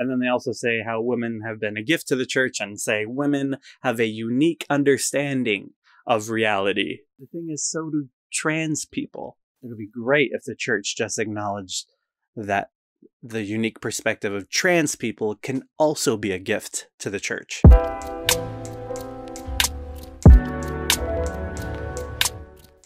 And then they also say how women have been a gift to the church and say women have a unique understanding of reality. The thing is, so do trans people. It would be great if the church just acknowledged that the unique perspective of trans people can also be a gift to the church.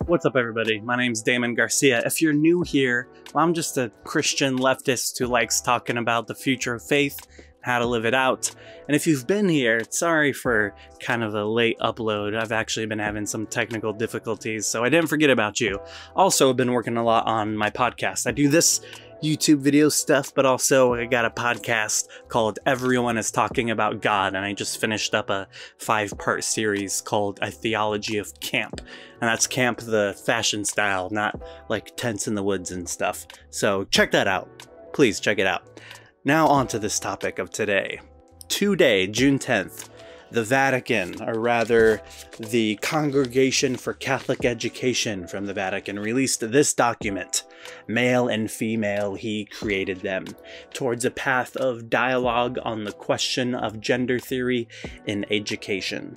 What's up, everybody? My name's Damon Garcia. If you're new here, well, I'm just a Christian leftist who likes talking about the future of faith, how to live it out. And if you've been here, sorry for kind of a late upload. I've actually been having some technical difficulties, so I didn't forget about you. Also, I've been working a lot on my podcast. I do this YouTube video stuff, but also I got a podcast called Everyone is Talking About God, and I just finished up a 5-part series called A Theology of Camp. And that's camp the fashion style, not like tents in the woods and stuff. So check that out. Please check it out. Now on to this topic of today. Today, June 10th, the Vatican, or rather the Congregation for Catholic Education from the Vatican, released this document, Male and Female, He Created Them, towards a path of dialogue on the question of gender theory in education.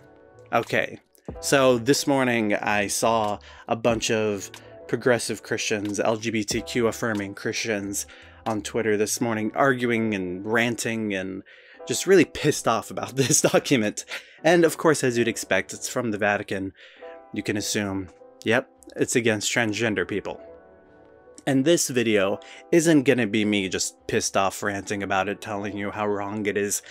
Okay, so this morning I saw a bunch of progressive Christians, LGBTQ affirming Christians on Twitter this morning arguing and ranting and just really pissed off about this document. And of course, as you'd expect, it's from the Vatican. You can assume, yep, it's against transgender people. And this video isn't gonna be me just pissed off ranting about it, telling you how wrong it is.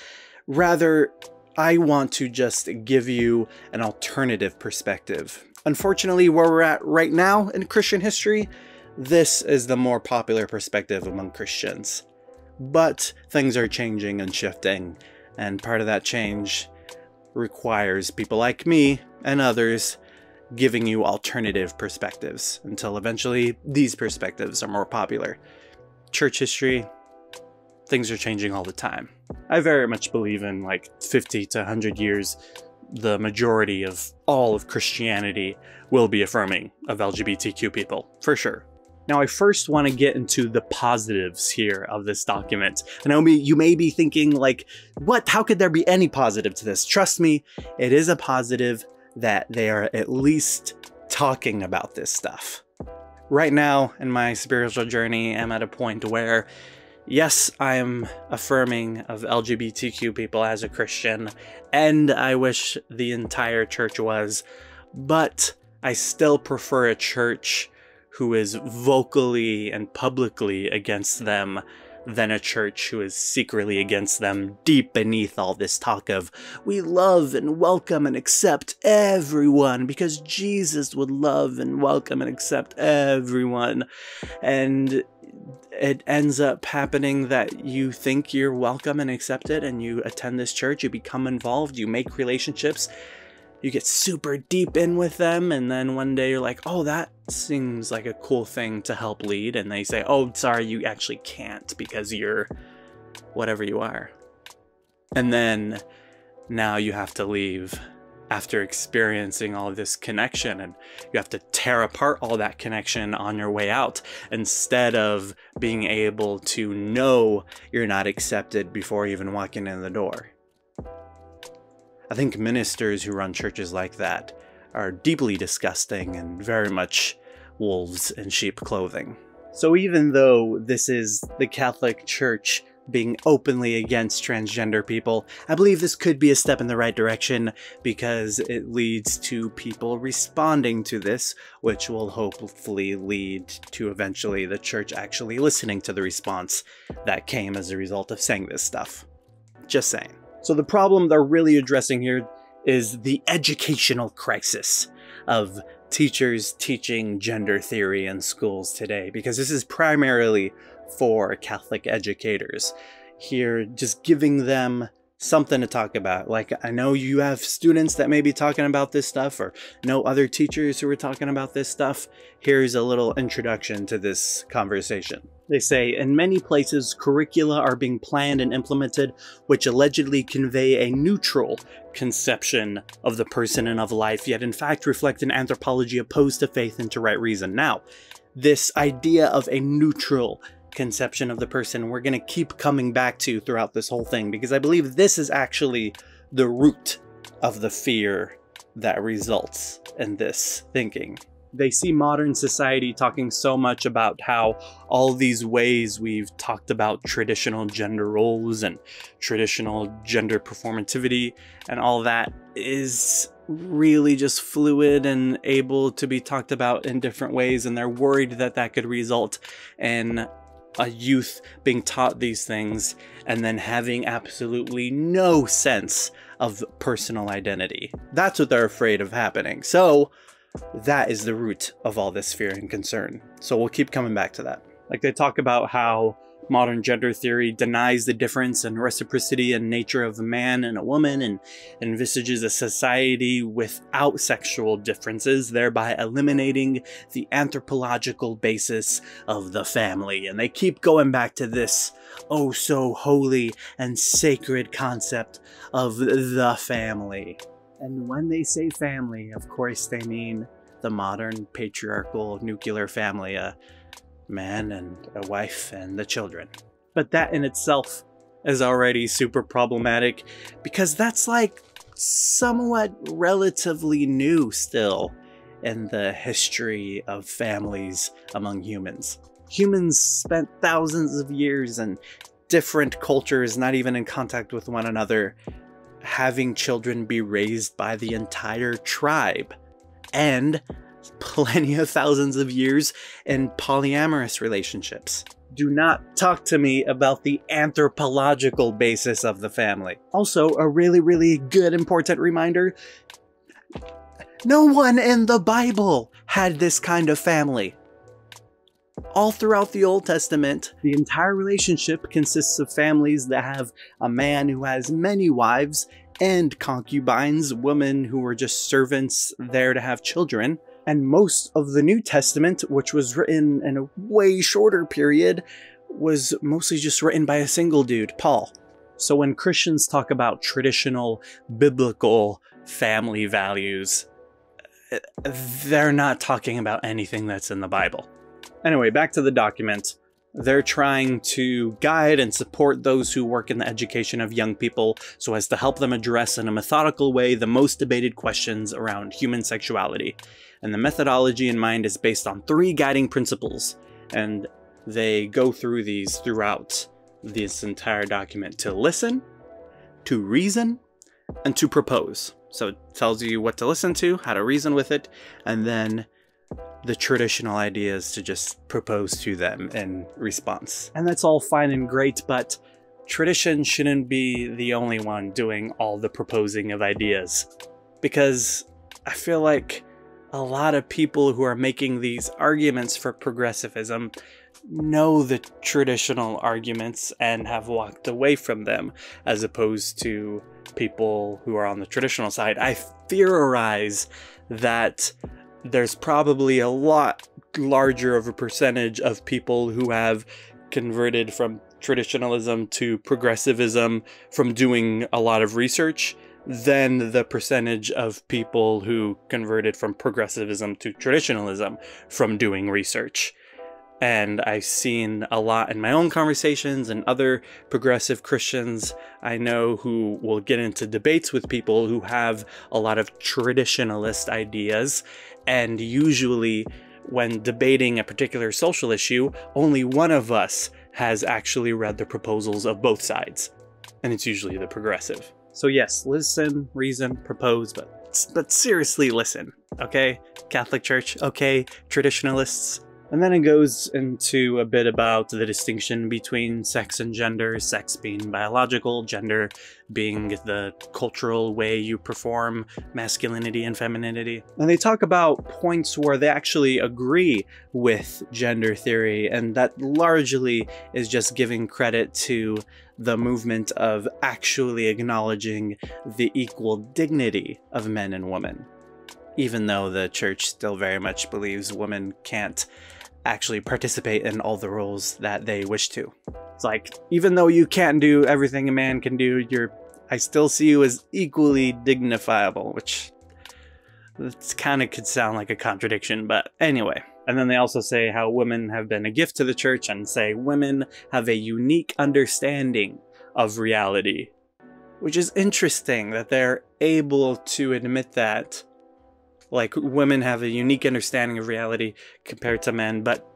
Rather, I want to just give you an alternative perspective. Unfortunately, where we're at right now in Christian history, this is the more popular perspective among Christians. But things are changing and shifting, and part of that change requires people like me and others giving you alternative perspectives until eventually these perspectives are more popular. Church history, things are changing all the time. I very much believe in like 50 to 100 years, the majority of all of Christianity will be affirming of LGBTQ people, for sure. Now, I first want to get into the positives here of this document. I know you may be thinking like, what? How could there be any positive to this? Trust me, it is a positive that they are at least talking about this stuff. Right now, in my spiritual journey, I'm at a point where, yes, I'm affirming of LGBTQ people as a Christian, and I wish the entire church was, but I still prefer a church who is vocally and publicly against them than a church who is secretly against them deep beneath all this talk of we love and welcome and accept everyone because Jesus would love and welcome and accept everyone. And it ends up happening that you think you're welcome and accepted and you attend this church, you become involved, you make relationships, you get super deep in with them, and then one day you're like, oh, that seems like a cool thing to help lead, and they say, oh, sorry, you actually can't because you're whatever you are. And then now you have to leave after experiencing all of this connection, and you have to tear apart all that connection on your way out instead of being able to know you're not accepted before even walking in the door. I think ministers who run churches like that are deeply disgusting and very much wolves in sheep clothing. So even though this is the Catholic Church being openly against transgender people, I believe this could be a step in the right direction because it leads to people responding to this, which will hopefully lead to eventually the church actually listening to the response that came as a result of saying this stuff. Just saying. So the problem they're really addressing here is the educational crisis of teachers teaching gender theory in schools today, because this is primarily for Catholic educators. Here, just giving them something to talk about. Like, I know you have students that may be talking about this stuff, or know other teachers who are talking about this stuff. Here's a little introduction to this conversation. They say, in many places, curricula are being planned and implemented which allegedly convey a neutral conception of the person and of life, yet in fact reflect an anthropology opposed to faith and to right reason. Now, this idea of a neutral conception of the person we're going to keep coming back to throughout this whole thing, because I believe this is actually the root of the fear that results in this thinking. They see modern society talking so much about how all these ways we've talked about traditional gender roles and traditional gender performativity and all that is really just fluid and able to be talked about in different ways, and they're worried that that could result in a youth being taught these things and then having absolutely no sense of personal identity. That's what they're afraid of happening. So that is the root of all this fear and concern. So we'll keep coming back to that. Like, they talk about how modern gender theory denies the difference and reciprocity and nature of a man and a woman, and envisages a society without sexual differences, thereby eliminating the anthropological basis of the family. And they keep going back to this oh so holy and sacred concept of the family. And when they say family, of course they mean the modern patriarchal nuclear family, a man and a wife and the children. But that in itself is already super problematic, because that's like somewhat relatively new still in the history of families among humans. Humans spent thousands of years in different cultures, not even in contact with one another, having children be raised by the entire tribe, and plenty of thousands of years in polyamorous relationships. Do not talk to me about the anthropological basis of the family. Also, a really good important reminder: no one in the Bible had this kind of family. All throughout the Old Testament, the entire relationship consists of families that have a man who has many wives and concubines, women who were just servants there to have children. And most of the New Testament, which was written in a way shorter period, was mostly just written by a single dude, Paul. So when Christians talk about traditional biblical family values, they're not talking about anything that's in the Bible. Anyway, back to the document. They're trying to guide and support those who work in the education of young people so as to help them address in a methodical way the most debated questions around human sexuality. And the methodology in mind is based on 3 guiding principles, and they go through these throughout this entire document: to listen, to reason, and to propose. So it tells you what to listen to, how to reason with it, and then the traditional ideas to just propose to them in response. And that's all fine and great, but tradition shouldn't be the only one doing all the proposing of ideas. Because I feel like a lot of people who are making these arguments for progressivism know the traditional arguments and have walked away from them, as opposed to people who are on the traditional side. I theorize that there's probably a lot larger of a percentage of people who have converted from traditionalism to progressivism from doing a lot of research than the percentage of people who converted from progressivism to traditionalism from doing research. And I've seen a lot in my own conversations and other progressive Christians I know who will get into debates with people who have a lot of traditionalist ideas. And usually when debating a particular social issue, only one of us has actually read the proposals of both sides. And it's usually the progressive. So yes, listen, reason, propose, but seriously listen, okay? Catholic Church, okay? Traditionalists. And then it goes into a bit about the distinction between sex and gender, sex being biological, gender being the cultural way you perform masculinity and femininity. And they talk about points where they actually agree with gender theory, and that largely is just giving credit to the movement of actually acknowledging the equal dignity of men and women. Even though the church still very much believes women can't actually participate in all the roles that they wish to. It's like, even though you can't do everything a man can do, I still see you as equally dignifiable, which kind of could sound like a contradiction, but anyway. And then they also say how women have been a gift to the church, and say women have a unique understanding of reality. Which is interesting that they're able to admit that. Like, women have a unique understanding of reality compared to men, but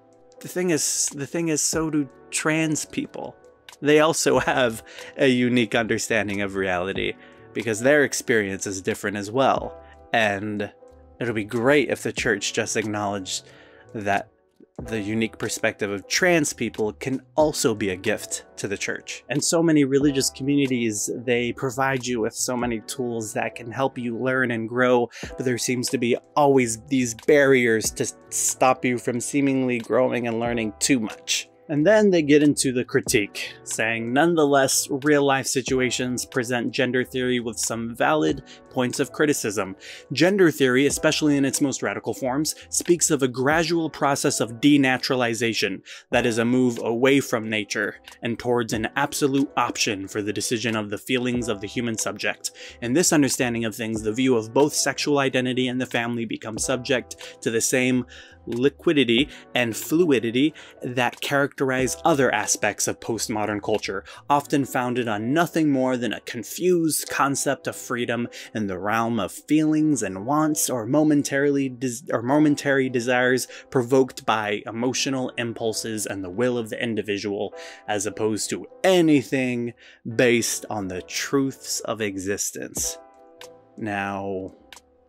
the thing is, so do trans people. They also have a unique understanding of reality, because their experience is different as well. And it'll be great if the church just acknowledged that the unique perspective of trans people can also be a gift to the church. And so many religious communities, they provide you with so many tools that can help you learn and grow, but there seems to be always these barriers to stop you from seemingly growing and learning too much. And then they get into the critique, saying, nonetheless, real-life situations present gender theory with some valid points of criticism. Gender theory, especially in its most radical forms, speaks of a gradual process of denaturalization, that is a move away from nature and towards an absolute option for the decision of the feelings of the human subject. In this understanding of things, the view of both sexual identity and the family becomes subject to the same liquidity and fluidity that characterize other aspects of postmodern culture, often founded on nothing more than a confused concept of freedom in the realm of feelings and wants, or momentary desires provoked by emotional impulses and the will of the individual, as opposed to anything based on the truths of existence. Now,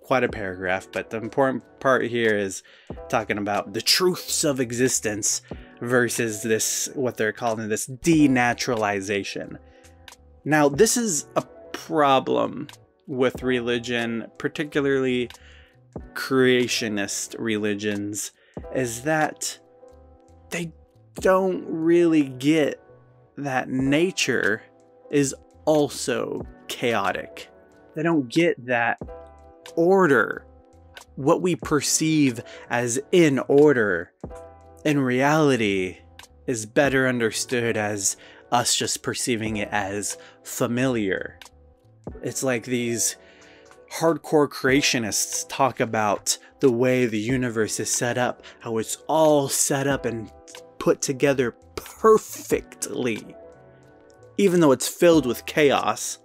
quite a paragraph, but the important part here is talking about the truths of existence versus this, what they're calling this denaturalization. Now, this is a problem with religion, particularly creationist religions, is that they don't really get that nature is also chaotic. They don't get that order, what we perceive as in order, in reality is better understood as us just perceiving it as familiar. It's like these hardcore creationists talk about the way the universe is set up, how it's all set up and put together perfectly. Even though it's filled with chaos,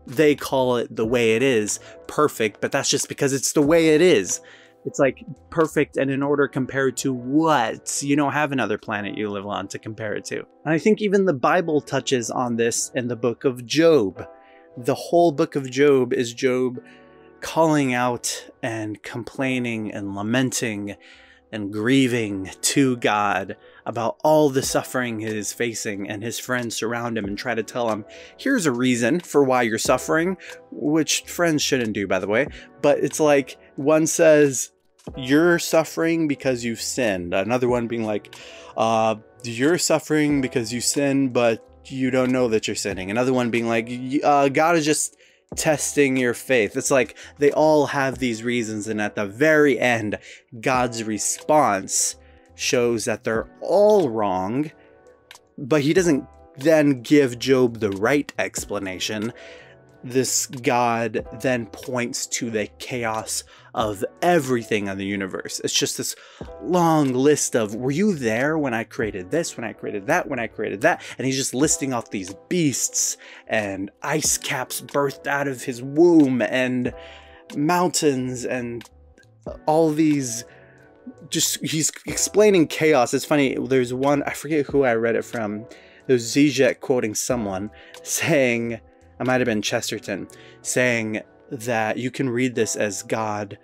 they call it the way it is, perfect, but that's just because it's the way it is. It's like perfect and in order compared to what? You don't have another planet you live on to compare it to. And I think even the Bible touches on this in the book of Job. The whole book of Job is Job calling out and complaining and lamenting and grieving to God about all the suffering he is facing, and his friends surround him and try to tell him, here's a reason for why you're suffering, which friends shouldn't do, by the way. But it's like, one says, you're suffering because you've sinned. Another one being like, you're suffering because you sinned, but you don't know that you're sinning. Another one being like, God is just testing your faith. It's like they all have these reasons, and at the very end, God's response shows that they're all wrong, but he doesn't then give Job the right explanation. This God then points to the chaos of everything in the universe. It's just this long list of, were you there when I created this, when I created that, when I created that? And he's just listing off these beasts and ice caps birthed out of his womb and mountains and all these, just, he's explaining chaos. It's funny, there's one, I forget who I read it from. There's Zizek quoting someone saying, it might have been Chesterton, saying that you can read this as God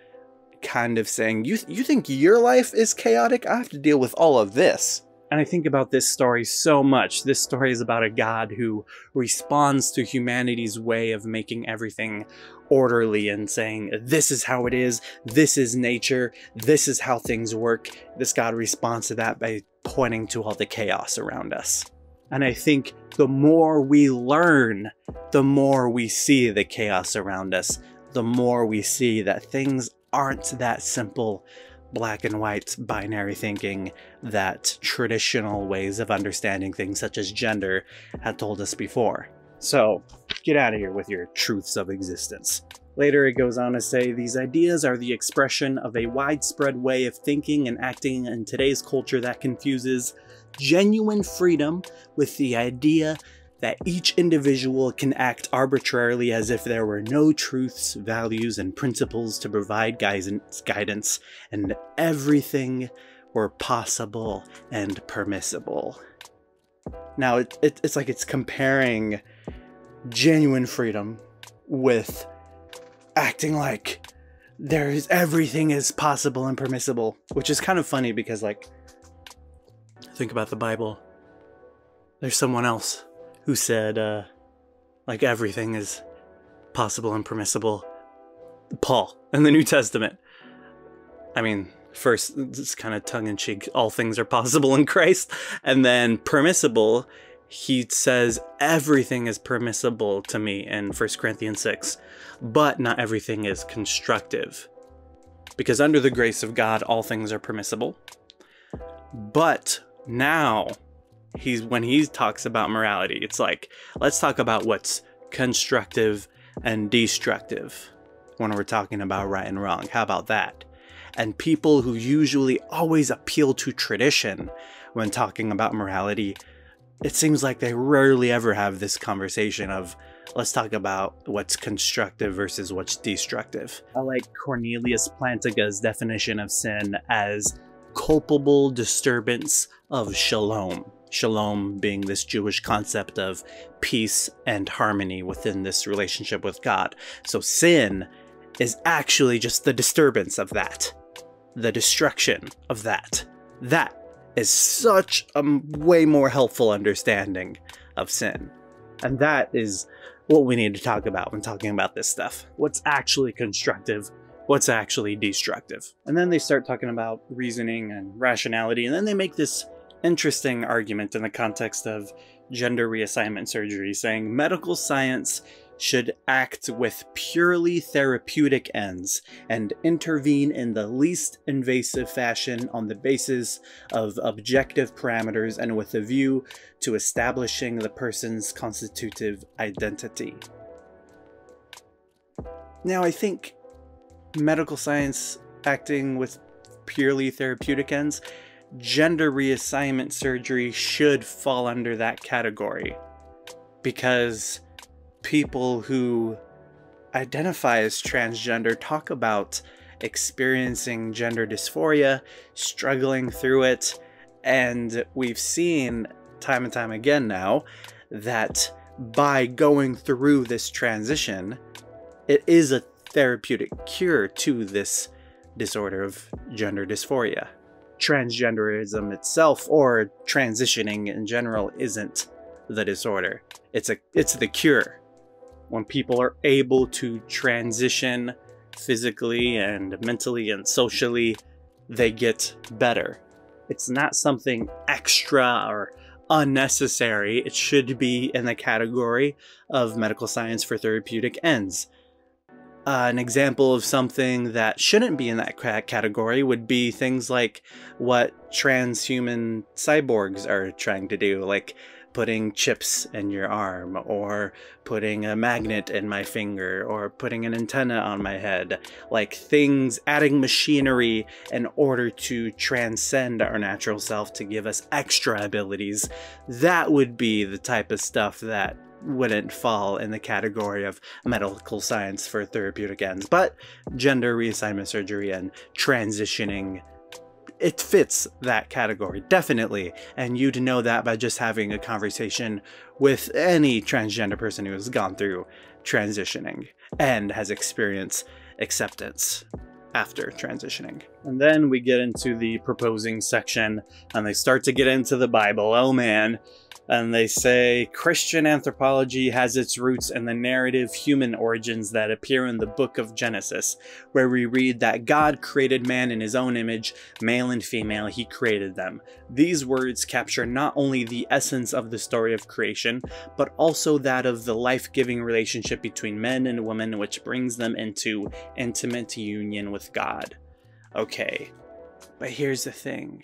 kind of saying, you think your life is chaotic? I have to deal with all of this. And I think about this story so much. This story is about a God who responds to humanity's way of making everything orderly and saying, this is how it is, this is nature, this is how things work. This God responds to that by pointing to all the chaos around us. And I think the more we learn, the more we see the chaos around us, the more we see that things aren't that simple, black and white, binary thinking that traditional ways of understanding things such as gender had told us before. So get out of here with your truths of existence. Later, it goes on to say, these ideas are the expression of a widespread way of thinking and acting in today's culture that confuses genuine freedom with the idea that each individual can act arbitrarily as if there were no truths, values, and principles to provide guidance, and everything were possible and permissible. Now, it's like it's comparing genuine freedom with acting like everything is possible and permissible, which is kind of funny because, like, think about the Bible. There's someone else who said, like, everything is possible and permissible. Paul, in the New Testament. I mean, first, it's kind of tongue-in-cheek, all things are possible in Christ. And then permissible, he says, everything is permissible to me in 1 Corinthians 6. But not everything is constructive. Because under the grace of God, all things are permissible. But now, when he talks about morality, it's like, let's talk about what's constructive and destructive when we're talking about right and wrong. How about that? And people who usually always appeal to tradition when talking about morality, it seems like they rarely ever have this conversation of, let's talk about what's constructive versus what's destructive. I like Cornelius Plantinga's definition of sin as culpable disturbance of shalom. Shalom being this Jewish concept of peace and harmony within this relationship with God. So sin is actually just the disturbance of that. The destruction of that. That is such a way more helpful understanding of sin. And that is what we need to talk about when talking about this stuff. What's actually constructive? What's actually destructive? And then they start talking about reasoning and rationality, and then they make this interesting argument in the context of gender reassignment surgery, saying medical science should act with purely therapeutic ends and intervene in the least invasive fashion on the basis of objective parameters and with a view to establishing the person's constitutive identity. Now, I think medical science acting with purely therapeutic ends, gender reassignment surgery should fall under that category, because people who identify as transgender talk about experiencing gender dysphoria, struggling through it, and we've seen time and time again now that by going through this transition, it is a therapeutic cure to this disorder of gender dysphoria. Transgenderism itself, or transitioning in general, isn't the disorder. It's the cure. When people are able to transition physically and mentally and socially, they get better. It's not something extra or unnecessary. It should be in the category of medical science for therapeutic ends. An example of something that shouldn't be in that category would be things like what transhuman cyborgs are trying to do, like putting chips in your arm, or putting a magnet in my finger, or putting an antenna on my head. Like things, adding machinery in order to transcend our natural self to give us extra abilities. That would be the type of stuff that wouldn't fall in the category of medical science for therapeutic ends. But gender reassignment surgery and transitioning, it fits that category, definitely. And you'd know that by just having a conversation with any transgender person who has gone through transitioning and has experienced acceptance after transitioning. And then we get into the proposing section, and they start to get into the Bible. Oh man. And they say, Christian anthropology has its roots in the narrative human origins that appear in the book of Genesis, where we read that God created man in his own image, male and female, he created them. These words capture not only the essence of the story of creation, but also that of the life-giving relationship between men and women, which brings them into intimate union with God. Okay, but here's the thing.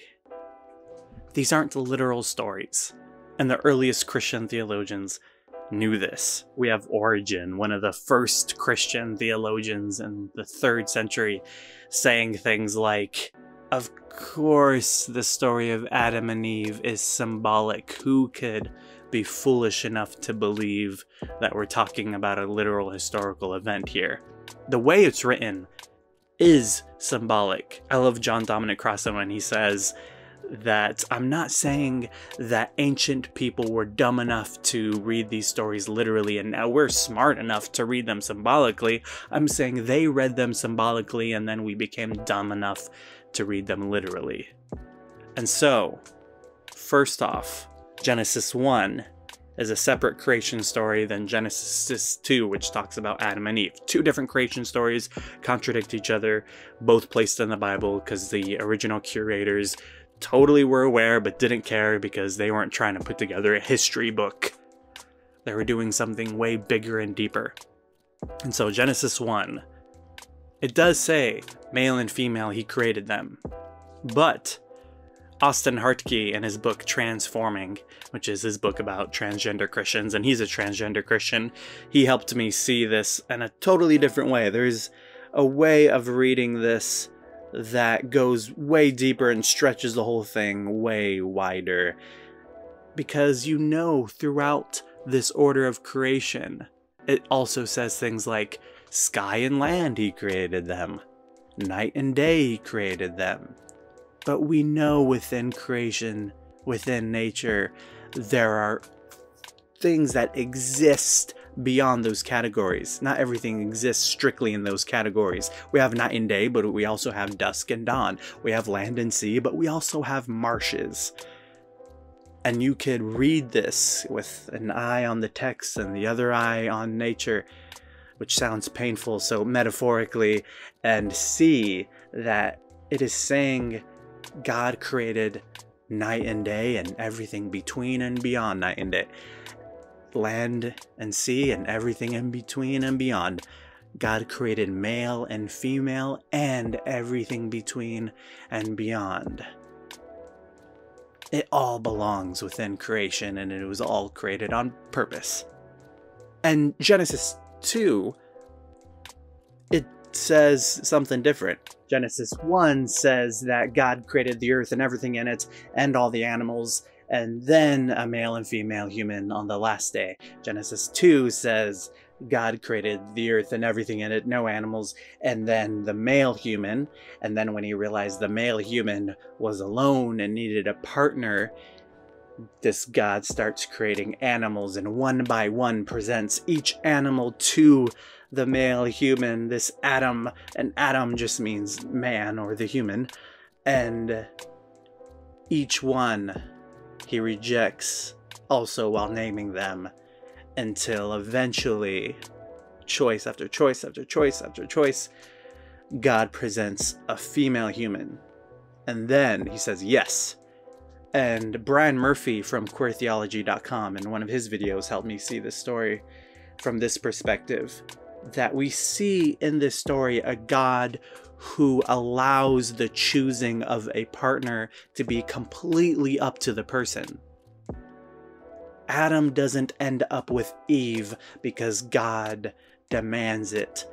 These aren't literal stories. And the earliest Christian theologians knew this. We have Origen, one of the first Christian theologians in the 3rd century, saying things like, of course the story of Adam and Eve is symbolic. Who could be foolish enough to believe that we're talking about a literal historical event here? The way it's written is symbolic. I love John Dominic Crossan when he says that I'm not saying that ancient people were dumb enough to read these stories literally and now we're smart enough to read them symbolically. I'm saying they read them symbolically and then we became dumb enough to read them literally. And so, first off, Genesis 1 is a separate creation story than Genesis 2, which talks about Adam and Eve. 2 different creation stories contradict each other, both placed in the Bible because the original curators totally were aware but didn't care because they weren't trying to put together a history book. They were doing something way bigger and deeper. And so Genesis 1, it does say male and female he created them. But Austin Hartke in his book Transforming, which is his book about transgender Christians, and he's a transgender Christian, he helped me see this in a totally different way. There's a way of reading this that goes way deeper and stretches the whole thing way wider. Because you know, throughout this order of creation, it also says things like, sky and land he created them, night and day he created them. But we know within creation, within nature, there are things that exist beyond those categories. Not everything exists strictly in those categories. We have night and day, but we also have dusk and dawn. We have land and sea, but we also have marshes. And you could read this with an eye on the text and the other eye on nature, which sounds painful, so metaphorically, and see that it is saying God created night and day and everything between and beyond night and day. Land and sea and everything in between and beyond. God created male and female and everything between and beyond. It all belongs within creation and it was all created on purpose. And Genesis 2, it says something different. Genesis 1 says that God created the earth and everything in it and all the animals, and then a male and female human on the last day. Genesis 2 says God created the earth and everything in it, no animals, and then the male human. And then when he realized the male human was alone and needed a partner, this God starts creating animals and one by one presents each animal to the male human, this Adam, and Adam just means man or the human, and each one he rejects also while naming them, until eventually, choice after choice after choice after choice, God presents a female human. And then he says yes. And Brian Murphy from queertheology.com in one of his videos helped me see this story from this perspective. That we see in this story a God who allows the choosing of a partner to be completely up to the person. Adam doesn't end up with Eve because God demands it.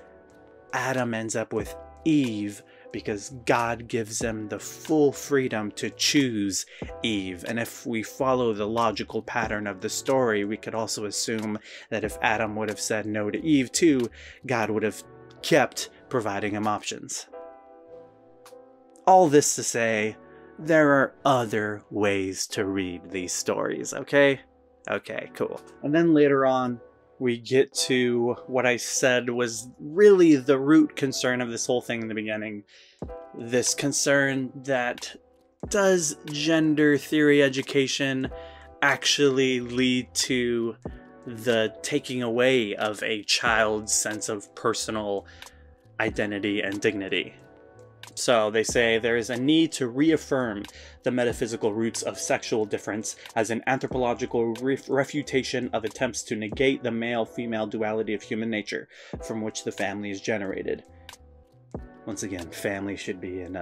Adam ends up with Eve because God gives him the full freedom to choose Eve. And if we follow the logical pattern of the story, we could also assume that if Adam would have said no to Eve too, God would have kept providing him options. All this to say, there are other ways to read these stories, okay? Okay, cool. And then later on, we get to what I said was really the root concern of this whole thing in the beginning. This concern that does gender theory education actually lead to the taking away of a child's sense of personal identity and dignity? So they say there is a need to reaffirm the metaphysical roots of sexual difference as an anthropological refutation of attempts to negate the male-female duality of human nature from which the family is generated. Once again, family should be in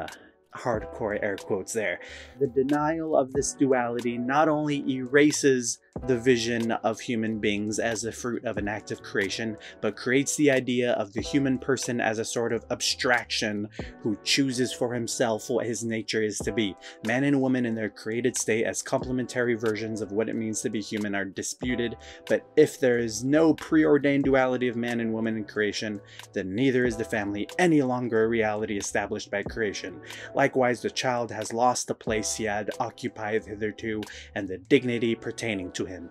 hardcore air quotes there. The denial of this duality not only erases the vision of human beings as the fruit of an act of creation, but creates the idea of the human person as a sort of abstraction who chooses for himself what his nature is to be. Man and woman in their created state as complementary versions of what it means to be human are disputed, but if there is no preordained duality of man and woman in creation, then neither is the family any longer a reality established by creation. Likewise, the child has lost the place he had occupied hitherto, and the dignity pertaining to him.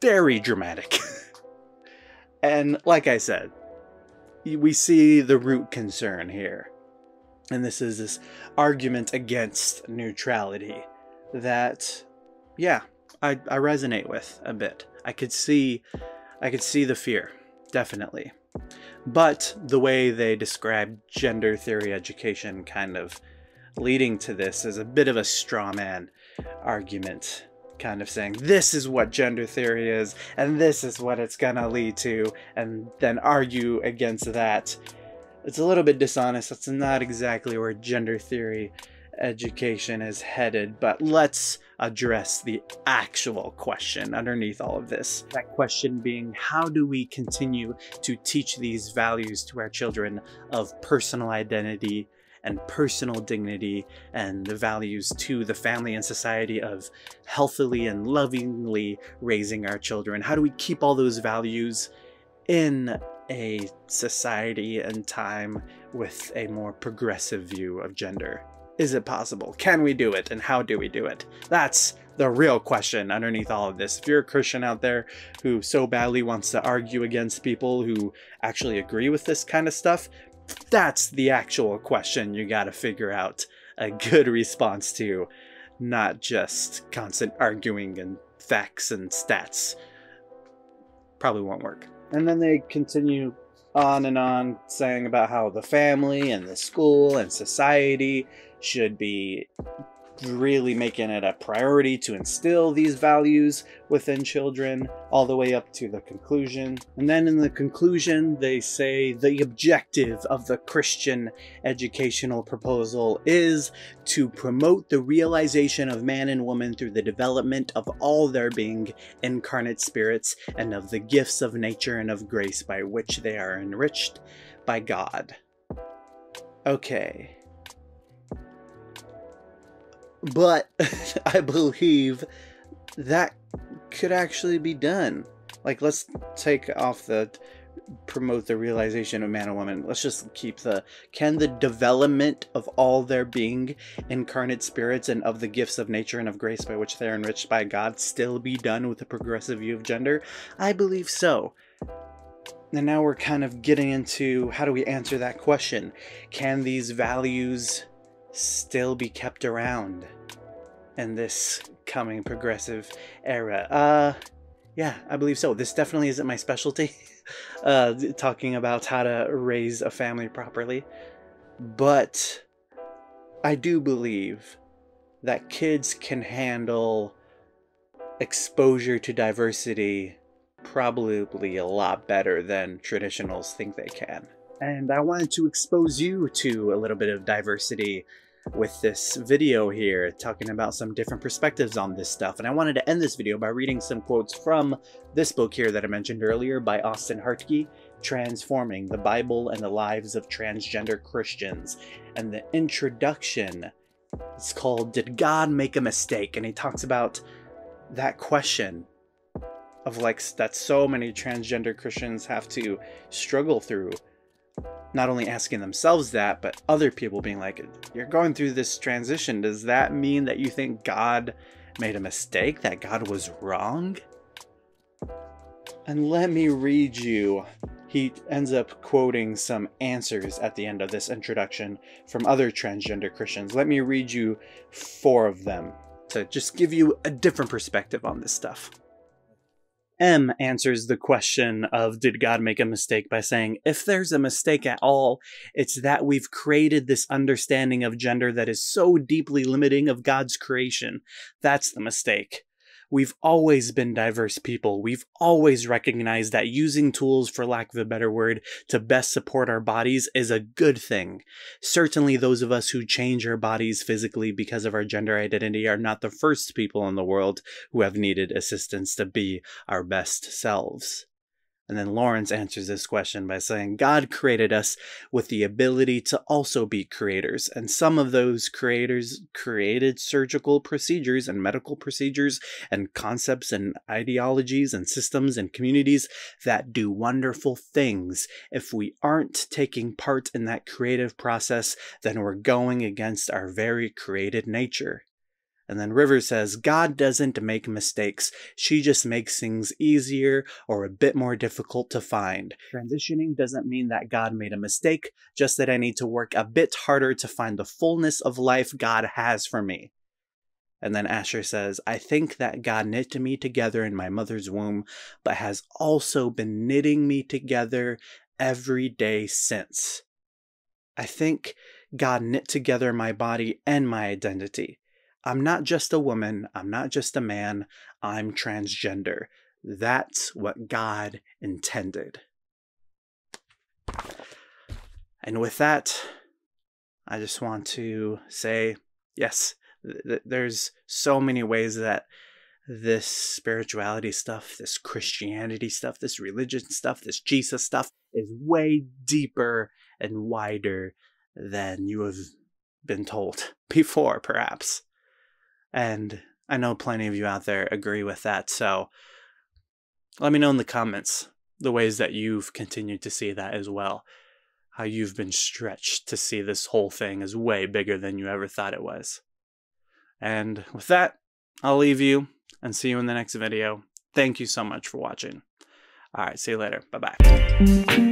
Very dramatic. And like I said, we see the root concern here. And this is this argument against neutrality that, yeah, I resonate with a bit. I could see the fear, definitely. But the way they describe gender theory education kind of leading to this is a bit of a straw man argument, kind of saying this is what gender theory is and this is what it's gonna lead to, and then argue against that. It's a little bit dishonest. That's not exactly where gender theory education is headed, but let's address the actual question underneath all of this. That question being, how do we continue to teach these values to our children of personal identity and personal dignity, and the values to the family and society of healthily and lovingly raising our children? How do we keep all those values in a society and time with a more progressive view of gender? Is it possible? Can we do it? And how do we do it? That's the real question underneath all of this. If you're a Christian out there who so badly wants to argue against people who actually agree with this kind of stuff, that's the actual question you gotta figure out a good response to, not just constant arguing and facts and stats. Probably won't work. And then they continue on and on saying about how the family and the school and society should be really making it a priority to instill these values within children, all the way up to the conclusion. And then in the conclusion, they say the objective of the Christian educational proposal is to promote the realization of man and woman through the development of all their being incarnate spirits, and of the gifts of nature and of grace by which they are enriched by God. Okay. But I believe that could actually be done. Like, let's take off the promote the realization of man and woman. Let's just keep the, can the development of all their being incarnate spirits and of the gifts of nature and of grace by which they are enriched by God still be done with a progressive view of gender? I believe so. And now we're kind of getting into, how do we answer that question? Can these values still be kept around in this coming progressive era? Yeah, I believe so. This definitely isn't my specialty, talking about how to raise a family properly, but I do believe that kids can handle exposure to diversity probably a lot better than traditionals think they can. And I wanted to expose you to a little bit of diversity with this video here, talking about some different perspectives on this stuff. And I wanted to end this video by reading some quotes from this book here that I mentioned earlier by Austin Hartke, Transforming the Bible and the Lives of Transgender Christians. And the introduction is called, Did God Make a Mistake? And he talks about that question of, like, that so many transgender Christians have to struggle through. Not only asking themselves that, but other people being like, you're going through this transition. Does that mean that you think God made a mistake? That God was wrong? And let me read you. He ends up quoting some answers at the end of this introduction from other transgender Christians. Let me read you 4 of them to just give you a different perspective on this stuff. M answers the question of did God make a mistake by saying, if there's a mistake at all, it's that we've created this understanding of gender that is so deeply limiting of God's creation. That's the mistake. We've always been diverse people. We've always recognized that using tools, for lack of a better word, to best support our bodies is a good thing. Certainly those of us who change our bodies physically because of our gender identity are not the first people in the world who have needed assistance to be our best selves. And then Lawrence answers this question by saying, God created us with the ability to also be creators. And some of those creators created surgical procedures and medical procedures and concepts and ideologies and systems and communities that do wonderful things. If we aren't taking part in that creative process, then we're going against our very created nature. And then River says, God doesn't make mistakes. She just makes things easier or a bit more difficult to find. Transitioning doesn't mean that God made a mistake, just that I need to work a bit harder to find the fullness of life God has for me. And then Asher says, I think that God knit me together in my mother's womb, but has also been knitting me together every day since. I think God knit together my body and my identity. I'm not just a woman, I'm not just a man, I'm transgender. That's what God intended. And with that, I just want to say, yes, there's so many ways that this spirituality stuff, this Christianity stuff, this religion stuff, this Jesus stuff is way deeper and wider than you have been told before, perhaps. And I know plenty of you out there agree with that, so let me know in the comments the ways that you've continued to see that as well. How you've been stretched to see this whole thing as way bigger than you ever thought it was. And with that, I'll leave you and see you in the next video. Thank you so much for watching. Alright, see you later. Bye-bye.